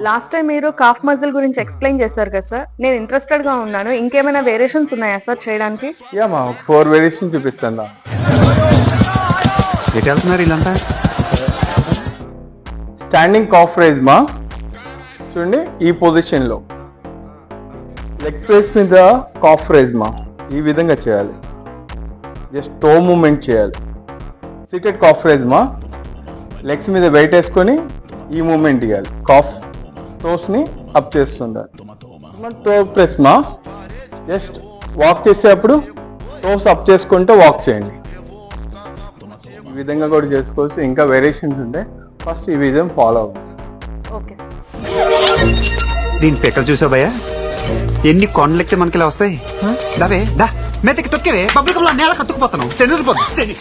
Last time మీరు cough muscle గురించి explain చేశారు కదా సార్, నేను ఇంట్రెస్టెడ్ గా ఉన్నాను. ఇంకేమైనా వేరియేషన్స్ ఉన్నాయా సార్ చేయడానికి? యా మా 4 వేరియేషన్ చూపిస్తాను. ఎటు వెళ్తున్నారు వీళ్ళంతా? స్టాండింగ్ కాఫ్ రైజ్ మా, చూడండి ఈ పొజిషన్ లో లెగ్ ప్రెస్ మీద కాఫ్ రైజ్ మా, ఈ విధంగా చేయాలి. జస్ట్ టో మూమెంట్ చేయాలి. సిటెడ్ కాఫ్ రైజ్ మా, లెగ్స్ మీద వెయిట్ వేసుకొని ఈ మూమెంట్ ఇవ్వాలి. కాఫ్ టోస్ ని అప్ చేస్తుండాలి. టో ప్రెస్ మా, జస్ట్ వాక్ చేసేటప్పుడు టోస్ అప్ చేసుకుంటూ వాక్ చేయండి. ఈ విధంగా కూడా చేసుకోవచ్చు. ఇంకా వేరియేషన్స్ ఉంటాయి. ఫస్ట్ ఈ విధంగా ఫాలో అవ్వండి. Okay sir. దీని పెక్కలు చూసావు భయ్యా, ఎన్ని కొండలెక్కితే మనకి ఇలా వస్తాయి. దావే దా మెత్తకి తొక్కేవే, పబ్లిక్ నేల కత్తుకుపోతున్నావు. శని